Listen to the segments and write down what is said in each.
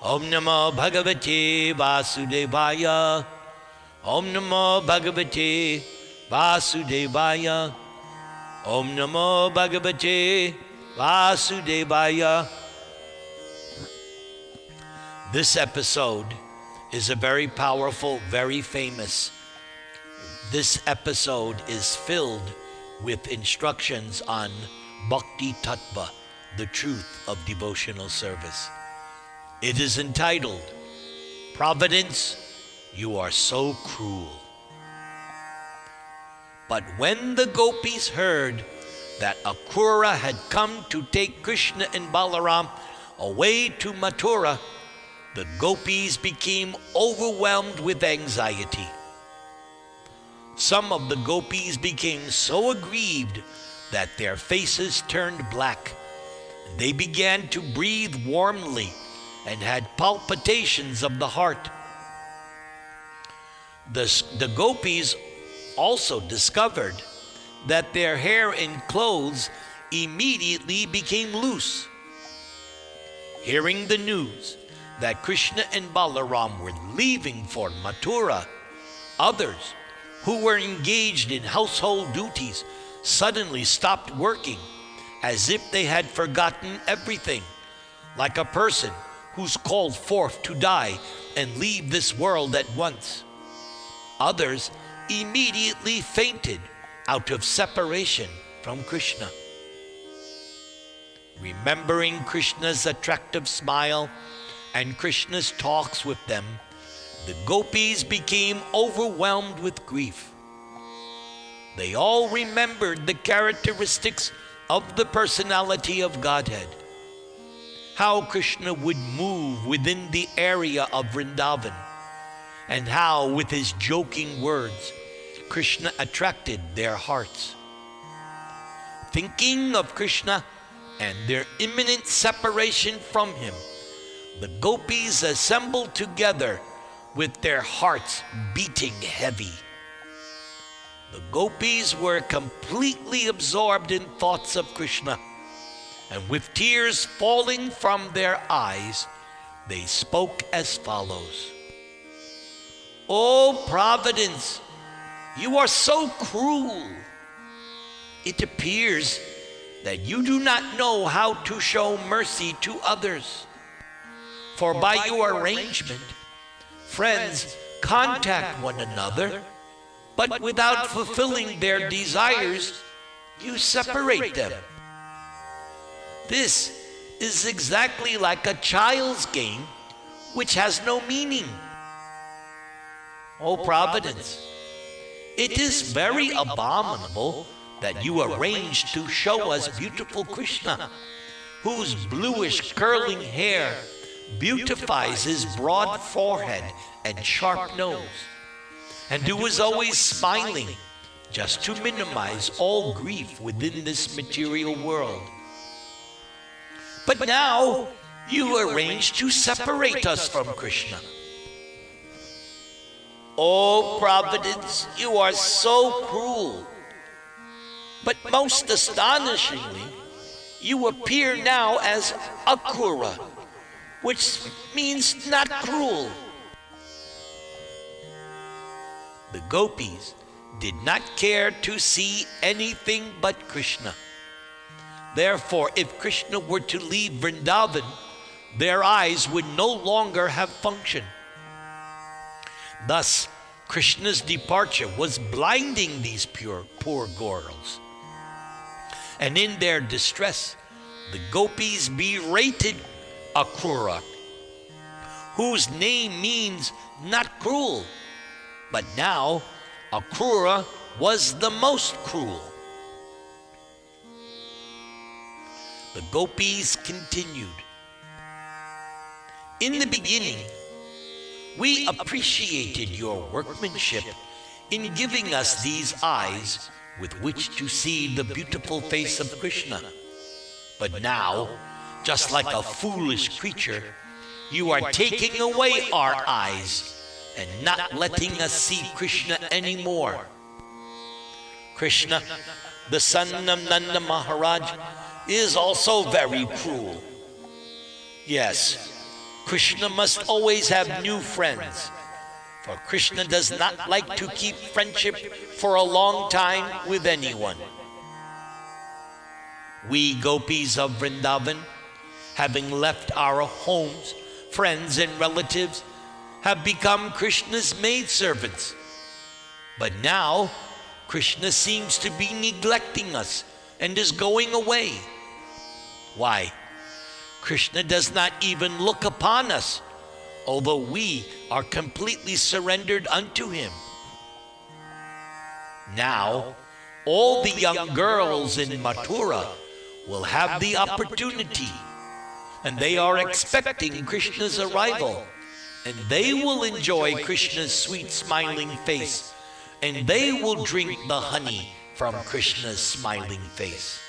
Om Namo Bhagavate Vasudevaya. Om Namo Bhagavate Vasudevaya. Om Namo Bhagavate Vasudevaya. This episode is a very powerful, very famous. This episode is filled with instructions on Bhakti Tattva, the truth of devotional service. It is entitled, Providence, You Are So Cruel. But when the gopis heard that Akrura had come to take Krishna and Balaram away to Mathura, the gopis became overwhelmed with anxiety. Some of the gopis became so aggrieved that their faces turned black. They began to breathe warmly and had palpitations of the heart. The gopis also discovered that their hair and clothes immediately became loose. Hearing the news that Krishna and Balaram were leaving for Mathura, others who were engaged in household duties suddenly stopped working as if they had forgotten everything, like a person who's called forth to die and leave this world at once. Others immediately fainted out of separation from Krishna. Remembering Krishna's attractive smile and Krishna's talks with them, the gopis became overwhelmed with grief. They all remembered the characteristics of the personality of Godhead, how Krishna would move within the area of Vrindavan, and how with his joking words, Krishna attracted their hearts. Thinking of Krishna and their imminent separation from him, the gopis assembled together with their hearts beating heavy. The gopis were completely absorbed in thoughts of Krishna, and with tears falling from their eyes, they spoke as follows. "O Providence, you are so cruel. It appears that you do not know how to show mercy to others. For by your arrangement, friends contact one another, but without fulfilling their desires, you separate them. This is exactly like a child's game which has no meaning. O Providence, it is very abominable that you arranged to show us beautiful Krishna, whose bluish curling hair beautifies his broad forehead and sharp nose, and who is always smiling just to minimize all grief within this material world. But now you arrange to separate us from Krishna. O Providence, you are so cruel. But most astonishingly, you appear now as Akrura, which means not cruel." The gopis did not care to see anything but Krishna. Therefore, if Krishna were to leave Vrindavan, their eyes would no longer have function. Thus, Krishna's departure was blinding these poor girls. And in their distress, the gopis berated Akrura, whose name means not cruel. But now, Akrura was the most cruel. The gopis continued. "In the beginning, we appreciated your workmanship in giving us these eyes with which to see the beautiful face of Krishna. But now, just like a foolish creature, you are taking away our eyes and not letting us see Krishna anymore. Krishna, the son of Nanda Maharaj, is also very cruel. Yes, Krishna must always have new friends, for Krishna does not like to keep friendship for a long time with anyone. We gopis of Vrindavan, having left our homes, friends, and relatives, have become Krishna's maidservants. But now, Krishna seems to be neglecting us and is going away. Why? Krishna does not even look upon us, although we are completely surrendered unto him. Now, all the young girls in Mathura will have the opportunity, and they are expecting Krishna's arrival, and they will enjoy Krishna's sweet smiling face, and they will drink the honey from Krishna's smiling face.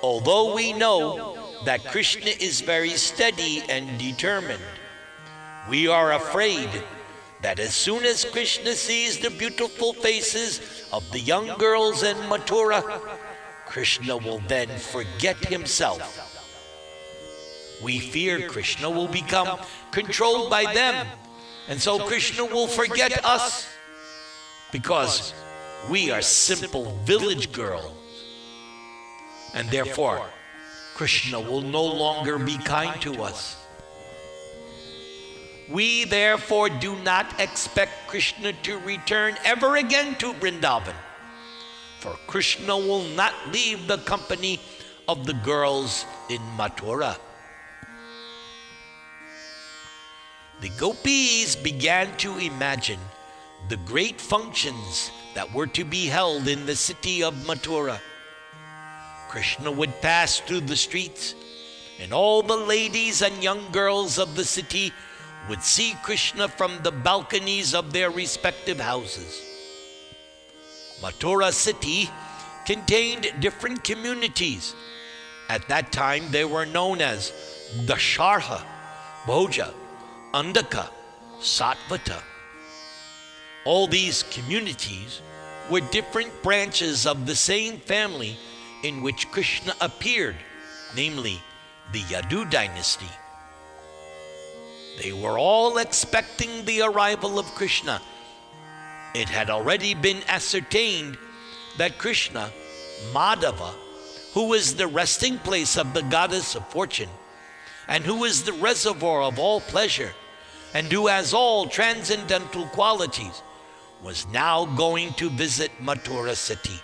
Although we know that Krishna is very steady and determined, we are afraid that as soon as Krishna sees the beautiful faces of the young girls in Mathura, Krishna will then forget himself. We fear Krishna will become controlled by them, and so Krishna will forget us, because we are simple village girls. And therefore, Krishna will no longer be kind to us. We therefore do not expect Krishna to return ever again to Vrindavan, for Krishna will not leave the company of the girls in Mathura. The gopis began to imagine the great functions that were to be held in the city of Mathura. Krishna would pass through the streets, and all the ladies and young girls of the city would see Krishna from the balconies of their respective houses. Mathura city contained different communities. At that time, they were known as Dasharha, Bhoja, Andaka, Satvata. All these communities were different branches of the same family in which Krishna appeared, namely the Yadu dynasty. They were all expecting the arrival of Krishna. It had already been ascertained that Krishna, Madhava, who is the resting place of the goddess of fortune, and who is the reservoir of all pleasure, and who has all transcendental qualities, was now going to visit Mathura city.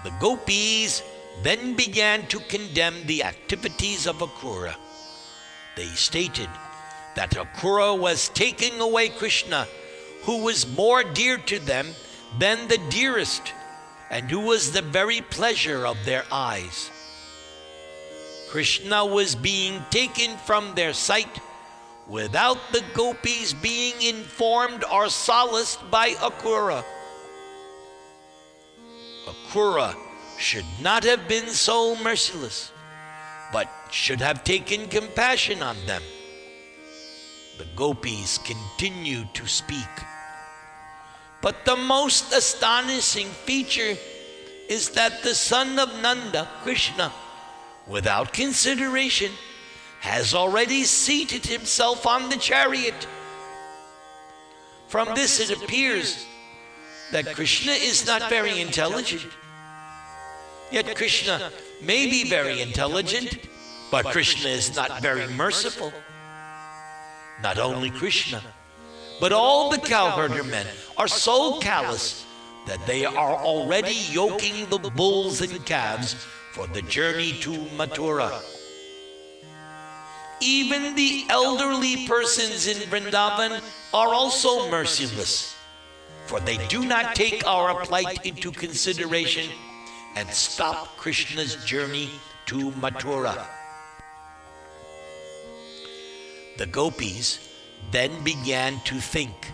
The gopis then began to condemn the activities of Akrura. They stated that Akrura was taking away Krishna, who was more dear to them than the dearest, and who was the very pleasure of their eyes. Krishna was being taken from their sight without the gopis being informed or solaced by Akrura. Akrura should not have been so merciless, but should have taken compassion on them. The gopis continued to speak. But the most astonishing feature is that the son of Nanda, Krishna, without consideration, has already seated himself on the chariot. From this it appears that Krishna is not very intelligent. Yet Krishna may be very intelligent, but Krishna is not very merciful. Not only Krishna, but all the cowherder men are so callous that they are already yoking the bulls and calves for the journey to Mathura. Even the elderly persons in Vrindavan are also merciless, for they do not take our plight into consideration and stop Krishna's journey to Mathura. The gopis then began to think,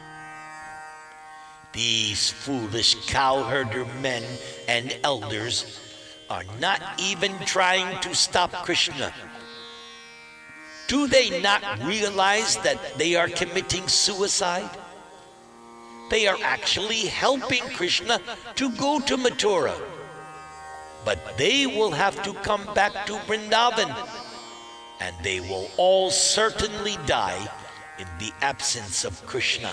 these foolish cowherder men and elders are not even trying to stop Krishna. Do they not realize that they are committing suicide? They are actually helping Krishna to go to Mathura. But they will have to come back to Vrindavan, and they will all certainly die in the absence of Krishna.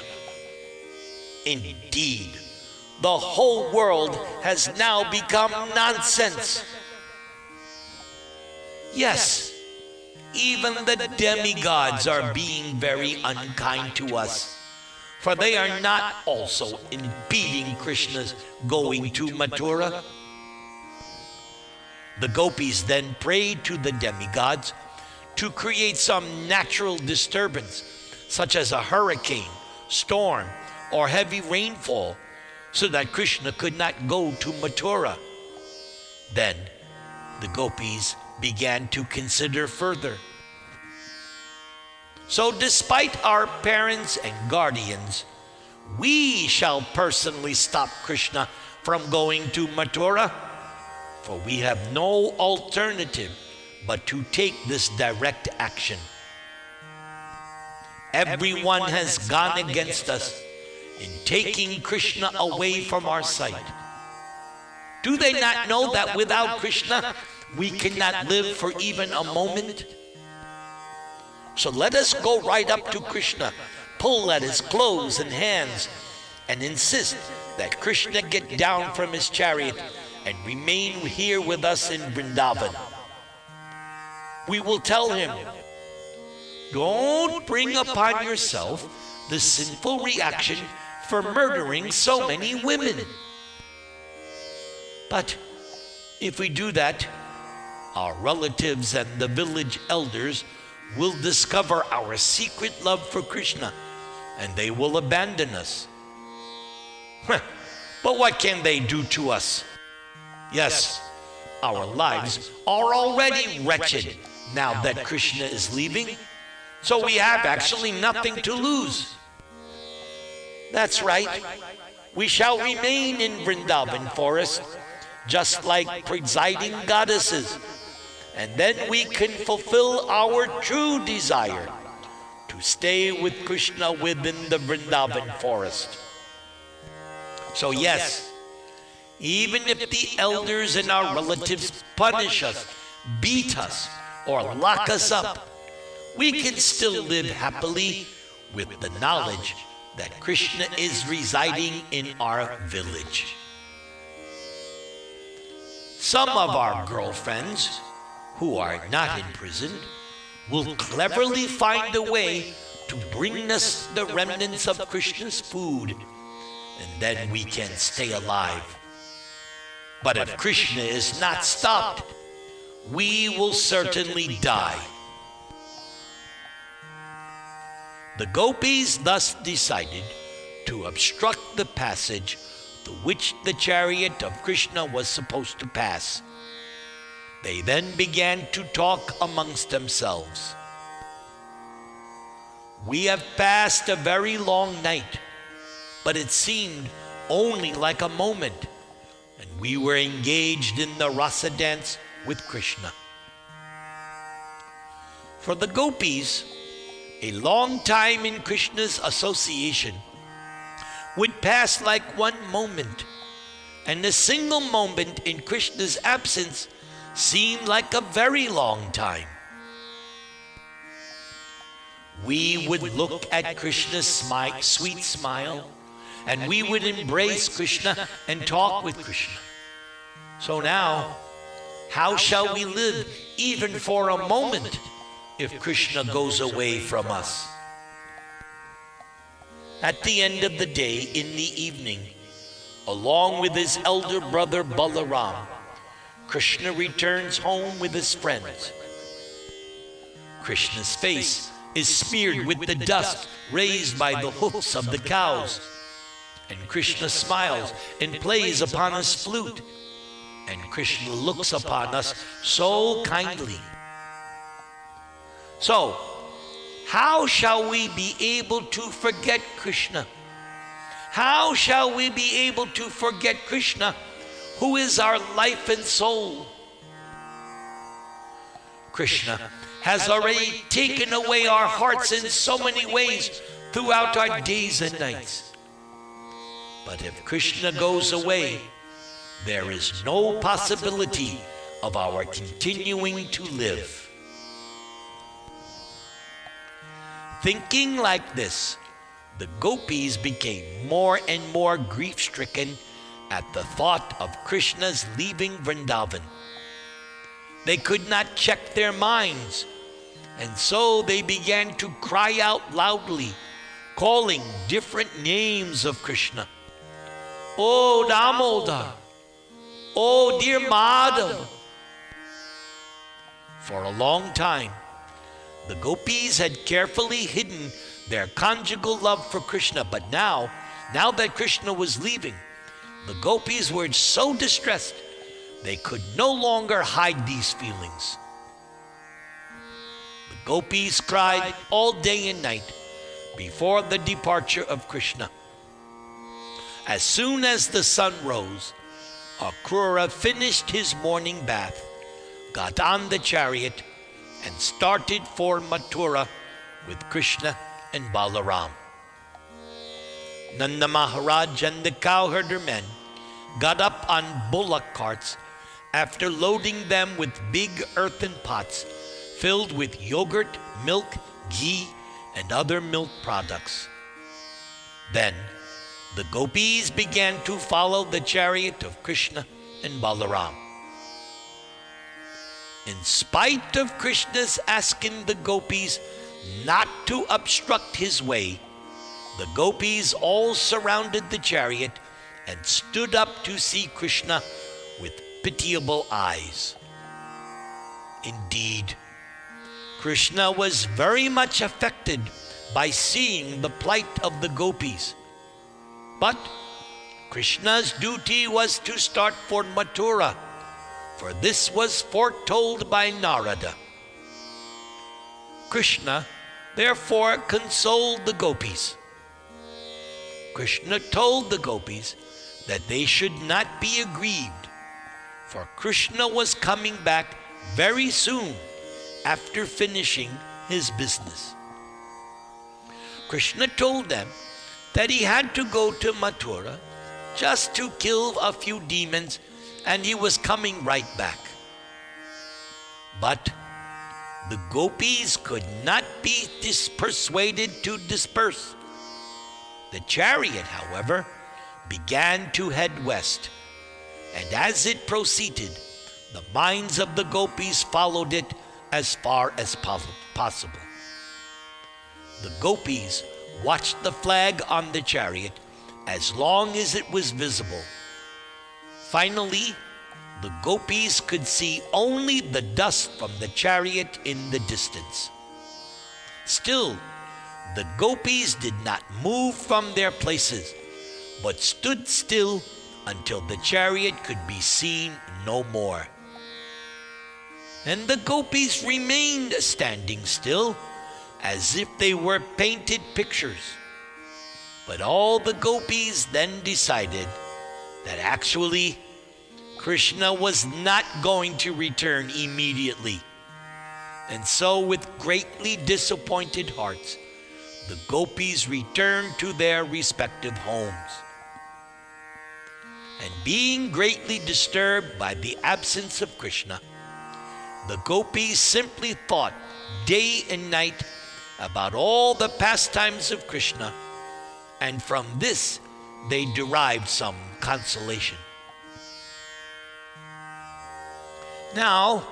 Indeed, the whole world has now become nonsense. Yes, even the demigods are being very unkind to us, for they are not also impeding Krishna's going to Mathura. The gopis then prayed to the demigods to create some natural disturbance, such as a hurricane, storm, or heavy rainfall, so that Krishna could not go to Mathura. Then the gopis began to consider further. So despite our parents and guardians, we shall personally stop Krishna from going to Mathura, for we have no alternative but to take this direct action. Everyone has gone against us in taking Krishna away from our sight. Do they not know that without Krishna, we cannot live for even a moment? So let us go right up to Krishna, pull at his clothes and hands, and insist that Krishna get down from his chariot and remain here with us in Vrindavan. We will tell him, don't bring upon yourself the sinful reaction for murdering so many women. But if we do that, our relatives and the village elders will discover our secret love for Krishna, and they will abandon us. But what can they do to us? Yes, our lives are already wretched now that Krishna is leaving, so we have actually nothing to lose. That's right. We shall remain in Vrindavan forest, just like presiding goddesses, and then we can fulfill our true desire to stay with Krishna within the Vrindavan forest. So yes, even if the elders and our relatives punish us, beat us, or lock us up, we can still live happily with the knowledge that Krishna is residing in our village. Some of our girlfriends, who are not imprisoned, will cleverly find a way to bring us the remnants of Krishna's food, and then we can stay alive. But if Krishna is not stopped, we will certainly die. The gopis thus decided to obstruct the passage through which the chariot of Krishna was supposed to pass. They then began to talk amongst themselves. We have passed a very long night, but it seemed only like a moment, and we were engaged in the rasa dance with Krishna. For the gopis, a long time in Krishna's association would pass like one moment, and a single moment in Krishna's absence seemed like a very long time. We would look at Krishna's sweet smile, and we would embrace Krishna and talk with Krishna. So now, how shall we live even for a moment if Krishna goes away from us? At the end of the day, in the evening, along with his elder brother Balaram, Krishna returns home with his friends. Krishna's face is smeared with the dust raised by the hoofs of the cows, and Krishna smiles and plays upon his flute, and Krishna looks upon us so kindly. So, how shall we be able to forget Krishna? How shall we be able to forget Krishna, who is our life and soul? Krishna has already taken away our hearts in so many ways throughout our days and nights. But if Krishna goes away, there is no possibility of our continuing to live. Thinking like this, the gopis became more and more grief-stricken at the thought of Krishna's leaving Vrindavan. They could not check their minds, and so they began to cry out loudly, calling different names of Krishna. Oh Damodar! Oh dear Madhav! For a long time, the gopis had carefully hidden their conjugal love for Krishna, but now that Krishna was leaving, the gopis were so distressed they could no longer hide these feelings. The gopis cried all day and night before the departure of Krishna. As soon as the sun rose, Akrura finished his morning bath, got on the chariot, and started for Mathura with Krishna and Balaram. Nanda Maharaj and the cowherder men got up on bullock carts after loading them with big earthen pots filled with yogurt, milk, ghee, and other milk products. Then the gopis began to follow the chariot of Krishna and Balaram. In spite of Krishna's asking the gopis not to obstruct his way, the gopis all surrounded the chariot and stood up to see Krishna with pitiable eyes. Indeed, Krishna was very much affected by seeing the plight of the gopis. But Krishna's duty was to start for Mathura, for this was foretold by Narada. Krishna therefore consoled the gopis. Krishna told the gopis that they should not be aggrieved, for Krishna was coming back very soon after finishing his business. Krishna told them that he had to go to Mathura just to kill a few demons, and he was coming right back. But the gopis could not be persuaded to disperse. The chariot, however, began to head west, and as it proceeded, the minds of the gopis followed it as far as possible. The gopis watched the flag on the chariot as long as it was visible. Finally, the gopis could see only the dust from the chariot in the distance. Still, the gopis did not move from their places, but stood still until the chariot could be seen no more. And the gopis remained standing still, as if they were painted pictures. But all the gopis then decided that actually Krishna was not going to return immediately. And so, with greatly disappointed hearts, the gopis returned to their respective homes. And being greatly disturbed by the absence of Krishna, the gopis simply thought day and night about all the pastimes of Krishna, and from this they derived some consolation. Now,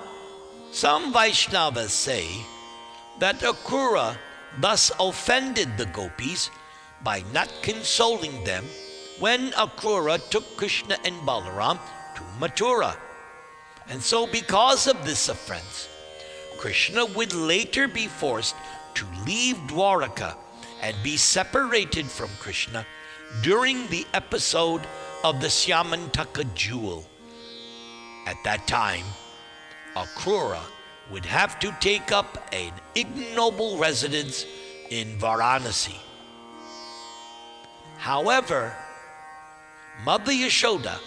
some Vaishnavas say that Akrura thus offended the gopis by not consoling them when Akrura took Krishna and Balaram to Mathura. And so because of this offense, Krishna would later be forced to leave Dwaraka and be separated from Krishna during the episode of the Syamantaka jewel. At that time, Akrura would have to take up an ignoble residence in Varanasi. However, Mother Yashoda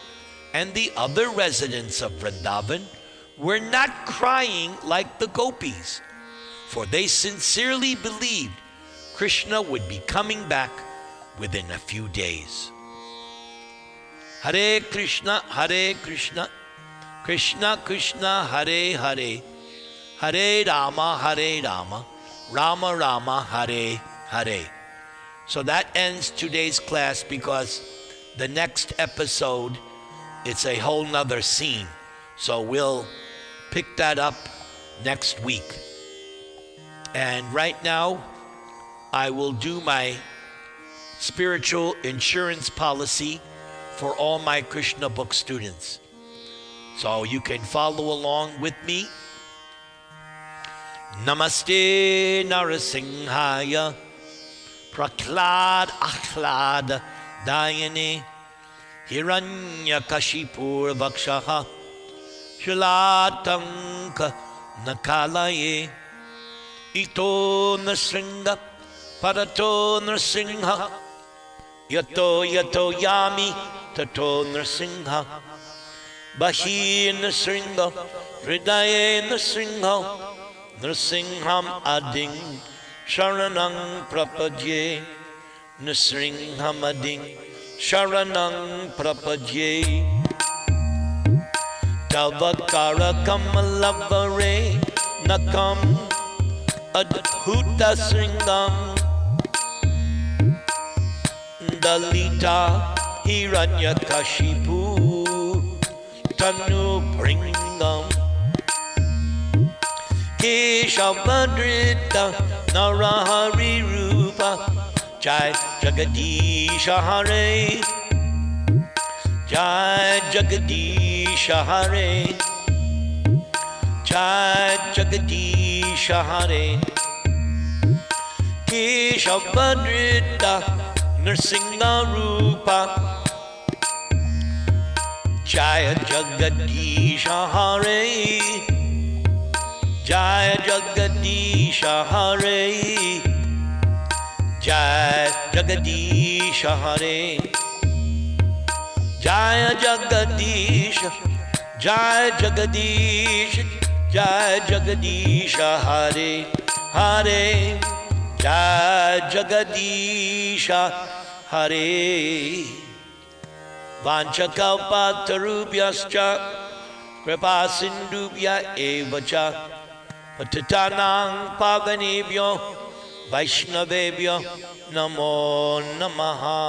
and the other residents of Vrindavan were not crying like the gopis, for they sincerely believed Krishna would be coming back within a few days. Hare Krishna, Krishna Krishna, Hare Hare, Hare Rama, Rama Rama Hare Hare. So that ends today's class, because the next episode, it's a whole nother scene. So we'll pick that up next week. And right now, I will do my spiritual insurance policy for all my Krishna book students. So you can follow along with me. Namaste Narasimhaya Praklad Aklad Dayane Hiranyakashipur Vakshaha Shalatanka Nakalaye Ito Nrsinga Parato Nrsimha Yato Yato Yami Tato Nrsimha Bahi Nrsinga Hridaye Nrsimha Nrsingham Ading Sharanang Prapadye Nrsingham Ading Sharanang Prapadye Tavakara Kamalavare Nakam Adhuta Sringam Dalita Hiranyakashipu Tanu Pringam Keshavadrita Narahari Rupa Jai Jagadisha Hare Jai Jagadisha Hare Jai Jagadisha Hare Keshavadrita Nrsinga Rupa Jai Jagadisha Hare Jai Jagadisha Hare Jai Jagadisha Hare Jai Jagadisha Jai Jagadisha Jai Jagadisha Hare Hare Jai Jagadisha Hare Vanchakalpatarubhyascha Kripa Sindhubhya Evacha Patitanang Pavanebhyo Vaishnavebhyo Namo Namaha.